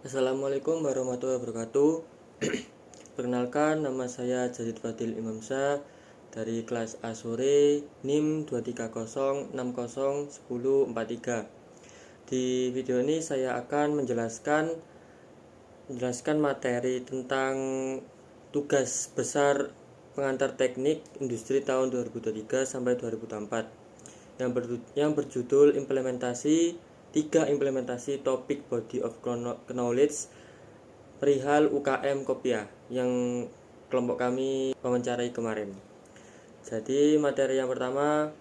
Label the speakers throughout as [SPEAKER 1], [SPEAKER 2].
[SPEAKER 1] Assalamualaikum warahmatullahi wabarakatuh. Perkenalkan, nama saya Jazid Fadil Imamsyah dari kelas A sore NIM 230601043. Di video ini saya akan menjelaskan materi tentang tugas besar pengantar teknik industri tahun 2023 sampai 2024 yang berjudul tiga implementasi topik body of knowledge perihal UKM Kopia yang kelompok kami wawancarai kemarin. Jadi materi yang pertama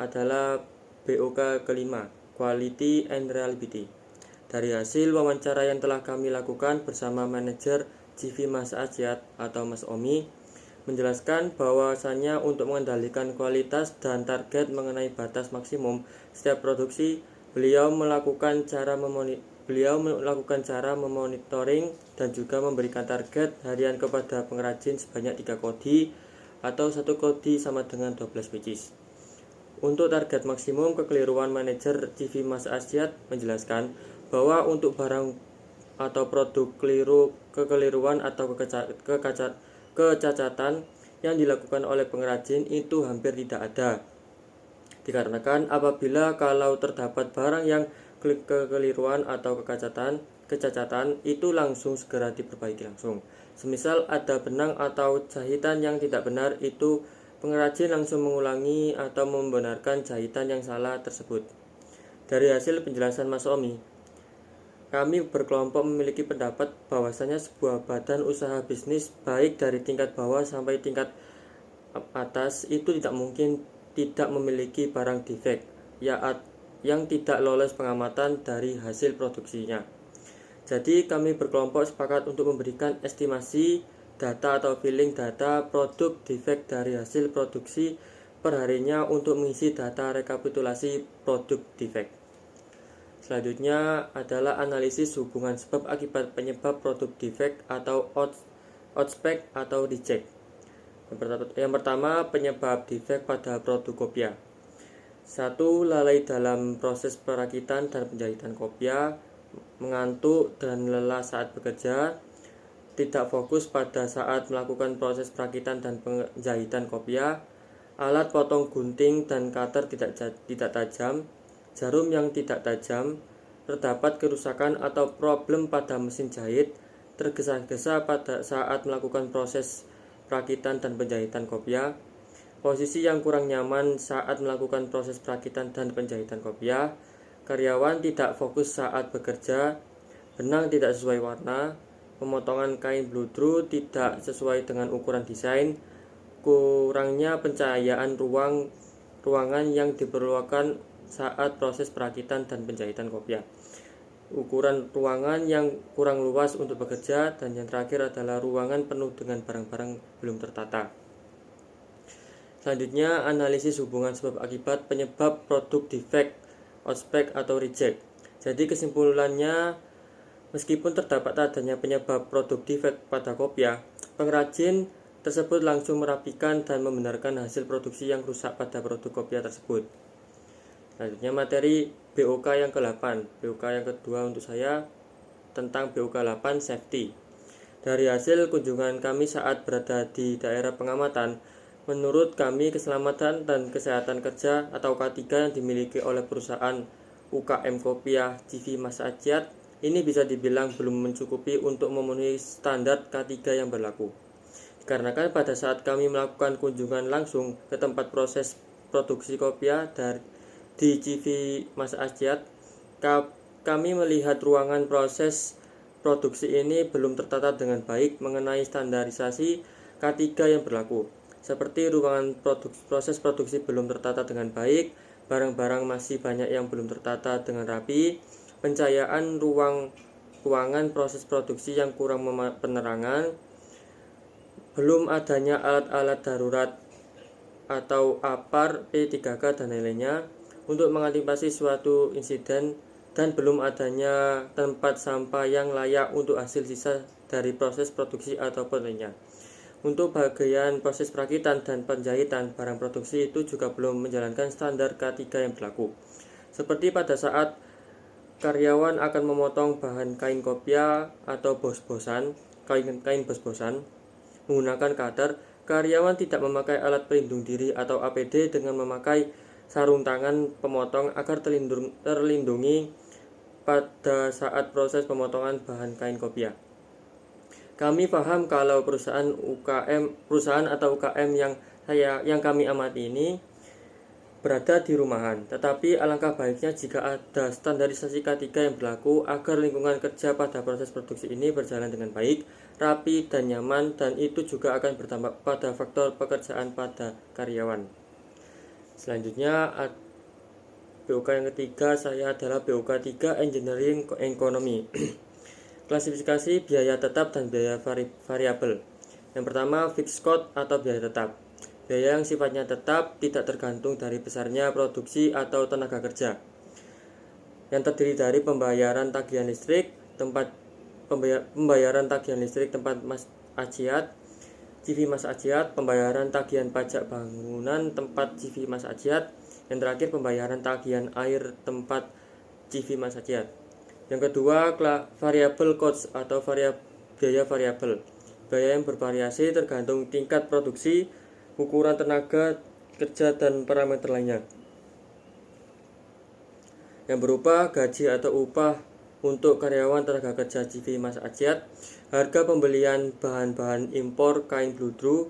[SPEAKER 1] adalah BOK kelima, Quality and Reliability. Dari hasil wawancara yang telah kami lakukan bersama manajer CV Mas Ajiat atau Mas Omi, menjelaskan bahwasannya untuk mengendalikan kualitas dan target mengenai batas maksimum setiap produksi, beliau melakukan cara memonitoring dan juga memberikan target harian kepada pengrajin sebanyak 3 kodi atau 1 kodi sama dengan 12 pieces. Untuk target maksimum kekeliruan, manajer CV Mas Asyad menjelaskan bahwa untuk barang atau produk kekeliruan atau kecacatan yang dilakukan oleh pengrajin itu hampir tidak ada. Dikarenakan apabila kalau terdapat barang yang kekeliruan atau kecacatan itu langsung segera diperbaiki langsung. Semisal ada benang atau jahitan yang tidak benar, itu pengrajin langsung mengulangi atau membenarkan jahitan yang salah tersebut. Dari hasil penjelasan Mas Omi, kami berkelompok memiliki pendapat bahwasanya sebuah badan usaha bisnis baik dari tingkat bawah sampai tingkat atas itu tidak mungkin tidak memiliki barang defek yang tidak lolos pengamatan dari hasil produksinya. Jadi kami berkelompok sepakat untuk memberikan estimasi data atau filling data produk defek dari hasil produksi perharinya untuk mengisi data rekapitulasi produk defek. Selanjutnya adalah analisis hubungan sebab akibat penyebab produk defek atau outspec atau reject. Yang pertama, penyebab defek pada produk kopia. 1. Lalai dalam proses perakitan dan penjahitan kopia, mengantuk dan lelah saat bekerja, tidak fokus pada saat melakukan proses perakitan dan penjahitan kopia, alat potong gunting dan cutter tidak tajam, jarum yang tidak tajam, terdapat kerusakan atau problem pada mesin jahit, tergesa-gesa pada saat melakukan proses perakitan dan penjahitan kopia, posisi yang kurang nyaman saat melakukan proses perakitan dan penjahitan kopia, karyawan tidak fokus saat bekerja, benang tidak sesuai warna, pemotongan kain bludru tidak sesuai dengan ukuran desain, kurangnya pencahayaan ruangan yang diperlukan saat proses perakitan dan penjahitan kopia, ukuran ruangan yang kurang luas untuk bekerja, dan yang terakhir adalah ruangan penuh dengan barang-barang belum tertata. Selanjutnya, analisis hubungan sebab akibat penyebab produk defect, outspec atau reject. Jadi kesimpulannya, meskipun terdapat adanya penyebab produk defect pada kopia, pengrajin tersebut langsung merapikan dan membenarkan hasil produksi yang rusak pada produk kopia tersebut. Selanjutnya materi BOK yang ke-8. BOK yang kedua untuk saya tentang BOK 8 safety. Dari hasil kunjungan kami saat berada di daerah pengamatan, menurut kami keselamatan dan kesehatan kerja atau K3 yang dimiliki oleh perusahaan UKM Kopia CV Mas Ajiat ini bisa dibilang belum mencukupi untuk memenuhi standar K3 yang berlaku. Dikarenakan pada saat kami melakukan kunjungan langsung ke tempat proses produksi kopia di CV Mas Ajiat, kami melihat ruangan proses produksi ini belum tertata dengan baik mengenai standarisasi K3 yang berlaku. Seperti ruangan proses produksi belum tertata dengan baik, barang-barang masih banyak yang belum tertata dengan rapi, pencahayaan ruangan proses produksi yang kurang penerangan, belum adanya alat-alat darurat atau APAR, P3K dan lainnya untuk mengantisipasi suatu insiden, dan belum adanya tempat sampah yang layak untuk hasil sisa dari proses produksi ataupun lainnya. Untuk bagian proses perakitan dan penjahitan barang produksi itu juga belum menjalankan standar K3 yang berlaku. Seperti pada saat karyawan akan memotong bahan kain kopiah atau kain bos-bosan menggunakan cutter, karyawan tidak memakai alat pelindung diri atau APD dengan memakai sarung tangan pemotong agar terlindungi pada saat proses pemotongan bahan kain kopiah. Kami paham kalau perusahaan atau UKM yang kami amati ini berada di rumahan, tetapi alangkah baiknya jika ada standarisasi K3 yang berlaku agar lingkungan kerja pada proses produksi ini berjalan dengan baik, rapi, dan nyaman, dan itu juga akan berdampak pada faktor pekerjaan pada karyawan. Selanjutnya, BOK yang ketiga saya adalah BOK 3 Engineering Economy. Klasifikasi biaya tetap dan biaya variabel. Yang pertama, fixed cost atau biaya tetap. Biaya yang sifatnya tetap tidak tergantung dari besarnya produksi atau tenaga kerja, yang terdiri dari pembayaran tagihan listrik tempat Mas Ajiat, CV Mas Ajiat, pembayaran tagihan pajak bangunan tempat CV Mas Ajiat, yang terakhir pembayaran tagihan air tempat CV Mas Ajiat. Yang kedua, variable cost atau biaya variabel. Biaya yang bervariasi tergantung tingkat produksi, ukuran tenaga kerja, dan parameter lainnya, yang berupa gaji atau upah untuk karyawan tenaga kerja CV Mas Ajiat, harga pembelian bahan-bahan impor kain bludru,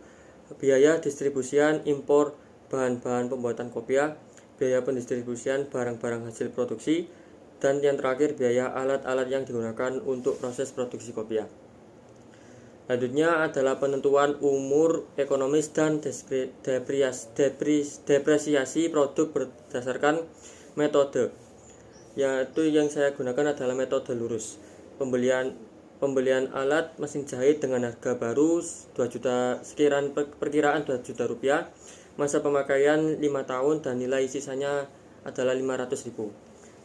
[SPEAKER 1] biaya distribusian impor bahan-bahan pembuatan kopiah, biaya pendistribusian barang-barang hasil produksi, dan yang terakhir biaya alat-alat yang digunakan untuk proses produksi kopiah. Selanjutnya adalah penentuan umur ekonomis dan depresiasi produk berdasarkan metode. Yaitu yang saya gunakan adalah metode lurus. Pembelian alat mesin jahit dengan harga baru 2 juta, perkiraan 2 juta rupiah. Masa pemakaian 5 tahun dan nilai sisanya adalah 500.000.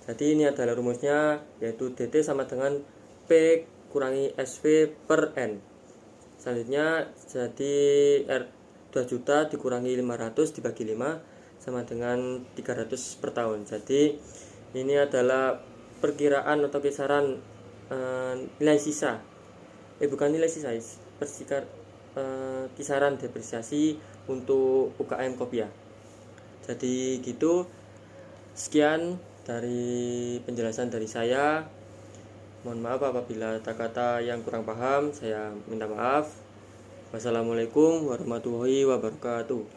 [SPEAKER 1] Jadi ini adalah rumusnya, yaitu DT sama dengan P kurangi SV per N. Selanjutnya jadi 2 juta dikurangi 500 dibagi 5 sama dengan 300 per tahun. Jadi ini adalah perkiraan atau kisaran nilai sisa. Bukan nilai sisa, kisaran depresiasi untuk UKM kopiah. Jadi gitu, sekian dari penjelasan dari saya. Mohon maaf apabila ada kata yang kurang paham, saya minta maaf. Wassalamualaikum warahmatullahi wabarakatuh.